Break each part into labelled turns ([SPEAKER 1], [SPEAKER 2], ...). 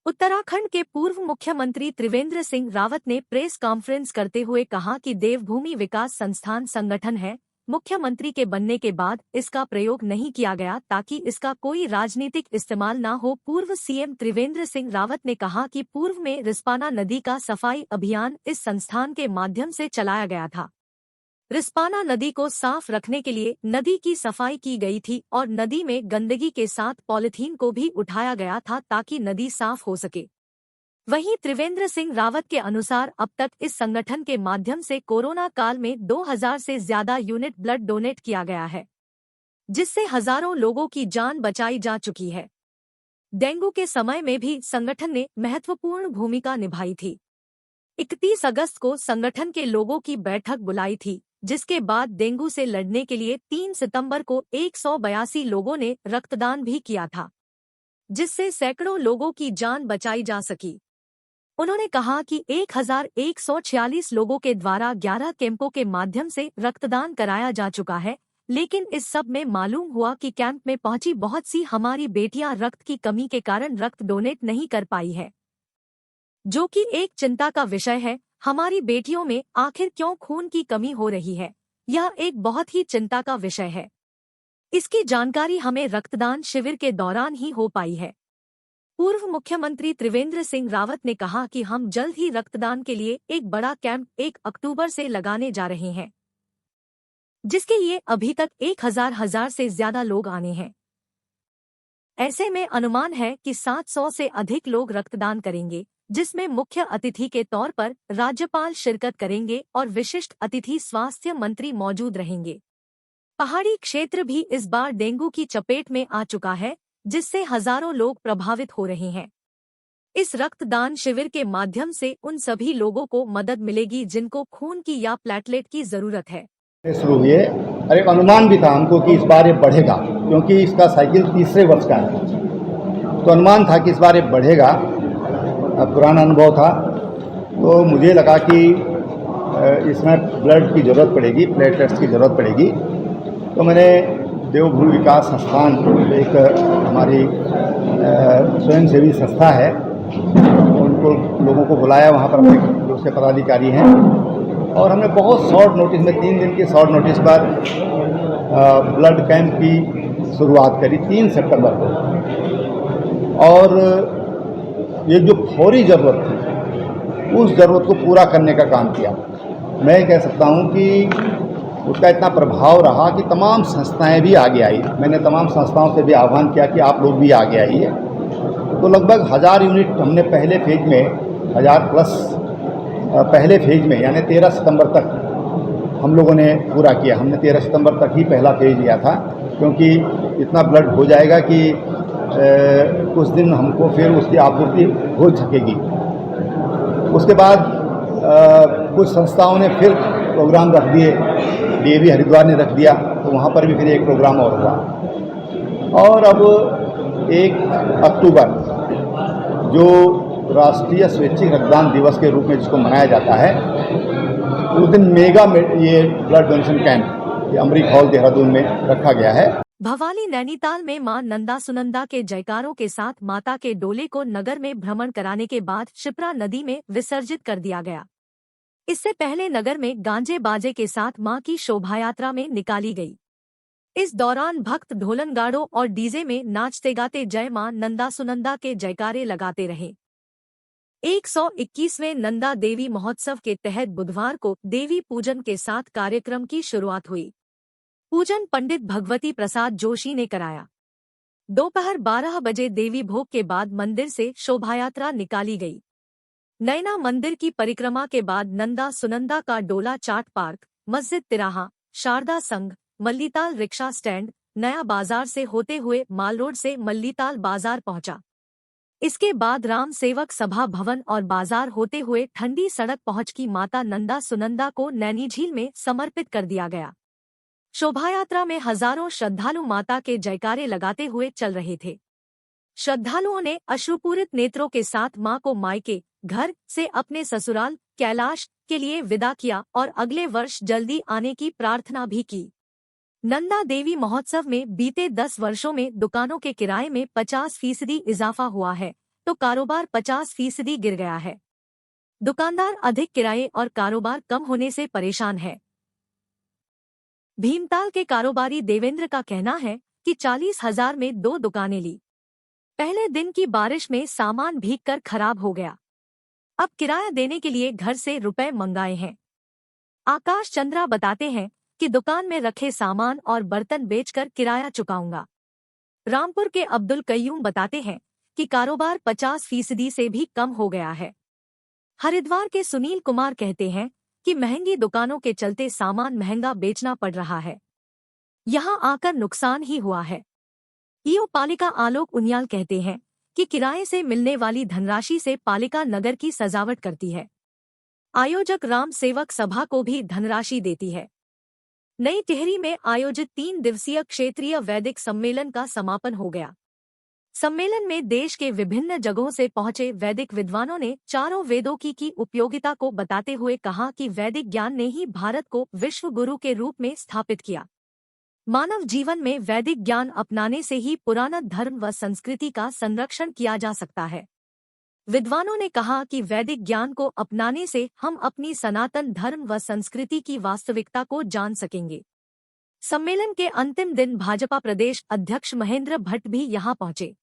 [SPEAKER 1] उत्तराखंड के पूर्व मुख्यमंत्री त्रिवेंद्र सिंह रावत ने प्रेस कॉन्फ्रेंस करते हुए कहा कि देवभूमि विकास संस्थान संगठन है। मुख्यमंत्री के बनने के बाद इसका प्रयोग नहीं किया गया ताकि इसका कोई राजनीतिक इस्तेमाल न हो। पूर्व सीएम त्रिवेंद्र सिंह रावत ने कहा कि पूर्व में रिस्पाना नदी का सफाई अभियान इस संस्थान के माध्यम से चलाया गया था। रिस्पाना नदी को साफ रखने के लिए नदी की सफाई की गई थी और नदी में गंदगी के साथ पॉलीथीन को भी उठाया गया था ताकि नदी साफ हो सके। वहीं त्रिवेंद्र सिंह रावत के अनुसार अब तक इस संगठन के माध्यम से कोरोना काल में 2000 से ज्यादा यूनिट ब्लड डोनेट किया गया है, जिससे हजारों लोगों की जान बचाई जा चुकी है। डेंगू के समय में भी संगठन ने महत्वपूर्ण भूमिका निभाई थी। 31 अगस्त को संगठन के लोगों की बैठक बुलाई थी, जिसके बाद डेंगू से लड़ने के लिए 3 सितंबर को 182 लोगों ने रक्तदान भी किया था, जिससे सैकड़ों लोगों की जान बचाई जा सकी। उन्होंने कहा कि 1146 लोगों के द्वारा 11 कैंपों के माध्यम से रक्तदान कराया जा चुका है, लेकिन इस सब में मालूम हुआ कि कैंप में पहुंची बहुत सी हमारी बेटियां रक्त की कमी के कारण रक्त डोनेट नहीं कर पाई है, जो कि एक चिंता का विषय है। हमारी बेटियों में आखिर क्यों खून की कमी हो रही है, यह एक बहुत ही चिंता का विषय है। इसकी जानकारी हमें रक्तदान शिविर के दौरान ही हो पाई है। पूर्व मुख्यमंत्री त्रिवेंद्र सिंह रावत ने कहा कि हम जल्द ही रक्तदान के लिए एक बड़ा कैंप 1 अक्टूबर से लगाने जा रहे हैं, जिसके लिए अभी तक 1000 से ज्यादा लोग आने हैं। ऐसे में अनुमान है कि 700 से अधिक लोग रक्तदान करेंगे, जिसमें मुख्य अतिथि के तौर पर राज्यपाल शिरकत करेंगे और विशिष्ट अतिथि स्वास्थ्य मंत्री मौजूद रहेंगे। पहाड़ी क्षेत्र भी इस बार डेंगू की चपेट में आ चुका है, जिससे हजारों लोग प्रभावित हो रहे हैं। इस रक्तदान शिविर के माध्यम से उन सभी लोगों को मदद मिलेगी जिनको खून की या प्लेटलेट की जरूरत है।
[SPEAKER 2] शुरू हुए और एक अनुमान भी था हमको कि इस बार ये बढ़ेगा, क्योंकि इसका साइकिल तीसरे वर्ष का है, तो अनुमान था कि इस बार ये बढ़ेगा। पुराना अनुभव था, तो मुझे लगा कि इसमें ब्लड की ज़रूरत पड़ेगी, प्लेटलेट्स की ज़रूरत पड़ेगी। तो मैंने देवभूमि विकास संस्थान, एक हमारी स्वयंसेवी संस्था है, उनको लोगों को बुलाया, वहाँ पर अपने जो से पदाधिकारी हैं, और हमने बहुत शॉर्ट नोटिस में 3 दिन के शॉर्ट नोटिस पर ब्लड कैंप की शुरुआत करी 3 सितंबर को। और ये जो फौरी ज़रूरत थी, उस ज़रूरत को पूरा करने का काम किया। मैं कह सकता हूँ कि उसका इतना प्रभाव रहा कि तमाम संस्थाएं भी आगे आई। मैंने तमाम संस्थाओं से भी आह्वान किया कि आप लोग भी आगे आइए। तो लगभग 1000 यूनिट हमने पहले फेज में, 1000 प्लस पहले फेज में, यानी 13 सितंबर तक हम लोगों ने पूरा किया। हमने 13 सितंबर तक ही पहला फेज लिया था, क्योंकि इतना ब्लड हो जाएगा कि कुछ दिन हमको फिर उसकी आपूर्ति हो सकेगी। उसके बाद कुछ संस्थाओं ने फिर प्रोग्राम रख दिए, डीएवी हरिद्वार ने रख दिया, तो वहाँ पर भी फिर एक प्रोग्राम और हुआ। और अब 1 अक्टूबर जो राष्ट्रीय स्वैच्छिक रक्तदान दिवस के रूप में जिसको मनाया जाता है, उस दिन मेगा ये blood donation camp Amrik hall Dehradun में रखा गया है।
[SPEAKER 1] भवाली नैनीताल में मां नंदा सुनंदा के जयकारों के साथ माता के डोले को नगर में भ्रमण कराने के बाद शिप्रा नदी में विसर्जित कर दिया गया। इससे पहले नगर में गांजे बाजे के साथ मां की शोभायात्रा में निकाली गई। इस दौरान भक्त ढोलनगाड़ों और डीजे में नाचते गाते जय मां नंदा सुनंदा के जयकारे लगाते रहे। 121वें नंदा देवी महोत्सव के तहत बुधवार को देवी पूजन के साथ कार्यक्रम की शुरुआत हुई। पूजन पंडित भगवती प्रसाद जोशी ने कराया। दोपहर 12 बजे देवी भोग के बाद मंदिर से शोभायात्रा निकाली गई। नैना मंदिर की परिक्रमा के बाद नंदा सुनंदा का डोला चाट पार्क, मस्जिद तिराहा, शारदा संघ, मल्लीताल रिक्शा स्टैंड, नया बाजार से होते हुए माल रोड से मल्लीताल बाजार पहुंचा। इसके बाद राम सेवक सभा भवन और बाजार होते हुए ठंडी सड़क पहुंचकी माता नंदा सुनंदा को नैनीझील में समर्पित कर दिया गया। शोभायात्रा में हजारों श्रद्धालु माता के जयकारे लगाते हुए चल रहे थे। श्रद्धालुओं ने अश्रुपूरित नेत्रों के साथ मां को मायके घर से अपने ससुराल कैलाश के लिए विदा किया और अगले वर्ष जल्दी आने की प्रार्थना भी की। नंदा देवी महोत्सव में बीते 10 वर्षों में दुकानों के किराए में 50% इजाफा हुआ है, तो कारोबार 50% गिर गया है। दुकानदार अधिक किराए और कारोबार कम होने से परेशान है। भीमताल के कारोबारी देवेंद्र का कहना है कि 40,000 में 2 दुकानें ली। पहले दिन की बारिश में सामान भीगकर खराब हो गया। अब किराया देने के लिए घर से रुपए मंगाए हैं। आकाश चंद्रा बताते हैं कि दुकान में रखे सामान और बर्तन बेचकर किराया चुकाऊंगा। रामपुर के अब्दुल कय्यूम बताते हैं कि कारोबार 50% से भी कम हो गया है। हरिद्वार के सुनील कुमार कहते हैं कि महंगी दुकानों के चलते सामान महंगा बेचना पड़ रहा है। यहां आकर नुकसान ही हुआ है। ईओ पालिका आलोक उनियाल कहते हैं कि किराए से मिलने वाली धनराशि से पालिका नगर की सजावट करती है। आयोजक राम सेवक सभा को भी धनराशि देती है। नई टिहरी में आयोजित 3 दिवसीय क्षेत्रीय वैदिक सम्मेलन का समापन हो गया। सम्मेलन में देश के विभिन्न जगहों से पहुंचे वैदिक विद्वानों ने चारों वेदों की उपयोगिता को बताते हुए कहा कि वैदिक ज्ञान ने ही भारत को विश्व गुरु के रूप में स्थापित किया। मानव जीवन में वैदिक ज्ञान अपनाने से ही पुराना धर्म व संस्कृति का संरक्षण किया जा सकता है। विद्वानों ने कहा कि वैदिक ज्ञान को अपनाने से हम अपनी सनातन धर्म व संस्कृति की वास्तविकता को जान सकेंगे। सम्मेलन के अंतिम दिन भाजपा प्रदेश अध्यक्ष महेंद्र भट्ट भी यहां पहुंचे।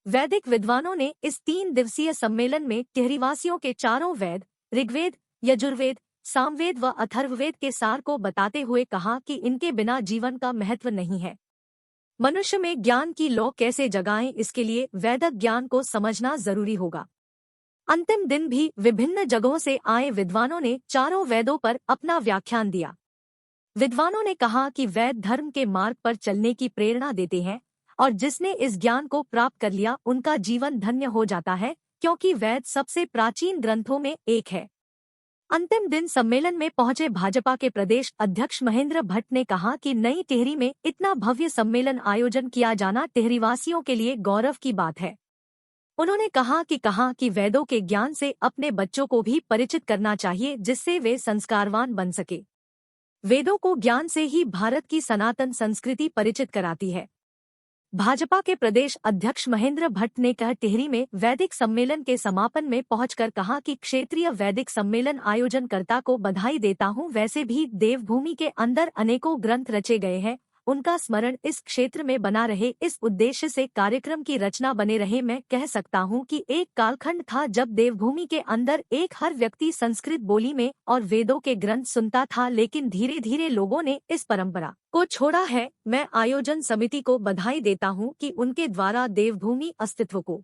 [SPEAKER 1] वैदिक विद्वानों ने इस 3 दिवसीय सम्मेलन में टिहरीवासियों के चारों वेद ऋग्वेद, यजुर्वेद, सामवेद व अथर्ववेद के सार को बताते हुए कहा कि इनके बिना जीवन का महत्व नहीं है। मनुष्य में ज्ञान की लौ कैसे जगाएं, इसके लिए वैदिक ज्ञान को समझना जरूरी होगा। अंतिम दिन भी विभिन्न जगहों से आए विद्वानों ने चारों वेदों पर अपना व्याख्यान दिया। विद्वानों ने कहा कि वेद धर्म के मार्ग पर चलने की प्रेरणा देते हैं और जिसने इस ज्ञान को प्राप्त कर लिया उनका जीवन धन्य हो जाता है, क्योंकि वेद सबसे प्राचीन ग्रंथों में एक है। अंतिम दिन सम्मेलन में पहुंचे भाजपा के प्रदेश अध्यक्ष महेंद्र भट्ट ने कहा कि नई टिहरी में इतना भव्य सम्मेलन आयोजन किया जाना टिहरीवासियों के लिए गौरव की बात है। उन्होंने कहा कि वेदों के ज्ञान से अपने बच्चों को भी परिचित करना चाहिए, जिससे वे संस्कारवान बन सके। वेदों को ज्ञान से ही भारत की सनातन संस्कृति परिचित कराती है। भाजपा के प्रदेश अध्यक्ष महेंद्र भट्ट ने कहा टिहरी में वैदिक सम्मेलन के समापन में पहुंचकर कहा कि क्षेत्रीय वैदिक सम्मेलन आयोजनकर्ता को बधाई देता हूं। वैसे भी देवभूमि के अंदर अनेकों ग्रंथ रचे गए हैं, उनका स्मरण इस क्षेत्र में बना रहे, इस उद्देश्य से कार्यक्रम की रचना बने रहे। मैं कह सकता हूं कि एक कालखंड था जब देवभूमि के अंदर एक हर व्यक्ति संस्कृत बोली में और वेदों के ग्रंथ सुनता था, लेकिन धीरे धीरे लोगों ने इस परंपरा को छोड़ा है। मैं आयोजन समिति को बधाई देता हूं कि उनके द्वारा देवभूमि अस्तित्व को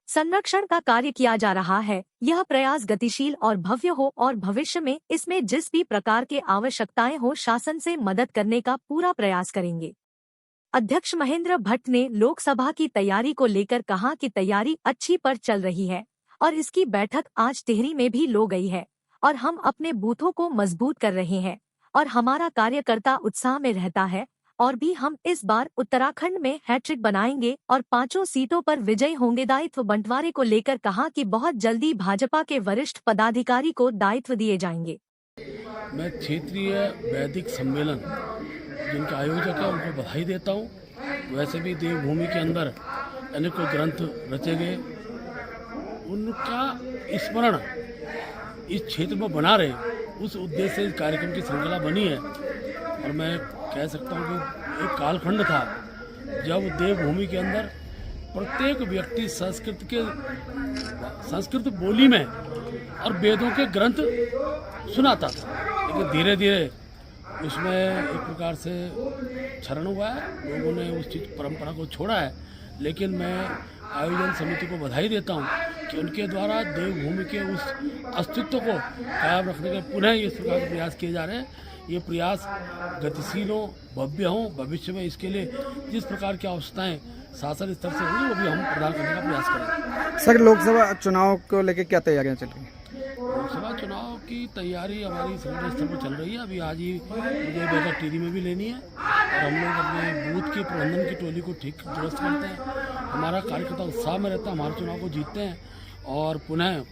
[SPEAKER 1] संरक्षण का कार्य किया जा रहा है। यह प्रयास गतिशील और भव्य हो और भविष्य में इसमें जिस भी प्रकार के आवश्यकताएं हो, शासन से मदद करने का पूरा प्रयास करेंगे। अध्यक्ष महेंद्र भट्ट ने लोकसभा की तैयारी को लेकर कहा कि तैयारी अच्छी पर चल रही है और इसकी बैठक आज टिहरी में भी लो गई है और हम अपने बूथों को मजबूत कर रहे हैं और हमारा कार्यकर्ता उत्साह में रहता है और भी हम इस बार उत्तराखंड में हैट्रिक बनाएंगे और 5 सीटों पर विजयी होंगे। दायित्व बंटवारे को लेकर कहा कि बहुत जल्दी भाजपा के वरिष्ठ पदाधिकारी को दायित्व दिए जाएंगे।
[SPEAKER 3] मैं क्षेत्रीय वैदिक सम्मेलन जिनके आयोजक है उनको बधाई देता हूँ। वैसे भी देवभूमि के अंदर अनेकों ग्रंथ रचे गए, उनका स्मरण इस क्षेत्र में बना रहे, उस उद्देश्य से इस कार्यक्रम की श्रृंखला बनी है। और मैं कह सकता हूँ कि एक कालखंड था जब देवभूमि के अंदर प्रत्येक व्यक्ति संस्कृत बोली में और वेदों के ग्रंथ सुनाता था, लेकिन धीरे धीरे उसमें एक प्रकार से क्षरण हुआ है, लोगों ने उस चीज़ परंपरा को छोड़ा है। लेकिन मैं आयोजन समिति को बधाई देता हूँ कि उनके द्वारा देवभूमि के उस अस्तित्व को कायम रखने के पुनः इस प्रकार के प्रयास किए जा रहे हैं। ये प्रयास गतिशील हो, भव्य हो, भविष्य में इसके लिए जिस प्रकार की आवश्यकताएं शासन स्तर से होगी वो भी हम प्रदान करने का प्रयास करेंगे।
[SPEAKER 4] सर, लोकसभा चुनाव को लेकर क्या तैयारियां चल रही हैं?
[SPEAKER 3] लोकसभा चुनाव की तैयारी हमारी संगठन स्तर पर चल रही है। अभी आज ही मुझे बैठक टिहरी में भी लेनी है और हम लोग अपने बूथ के प्रबंधन की टोली को ठीक दुरुस्त करते हैं। हमारा कार्यकर्ता उत्साह में रहता है, हमारे चुनाव को जीतते हैं और पुनः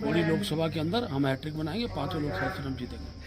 [SPEAKER 3] बड़ी लोकसभा के अंदर हम हैट्रिक बनाएंगे, 5 लोकसभा सीट हम जीतेंगे।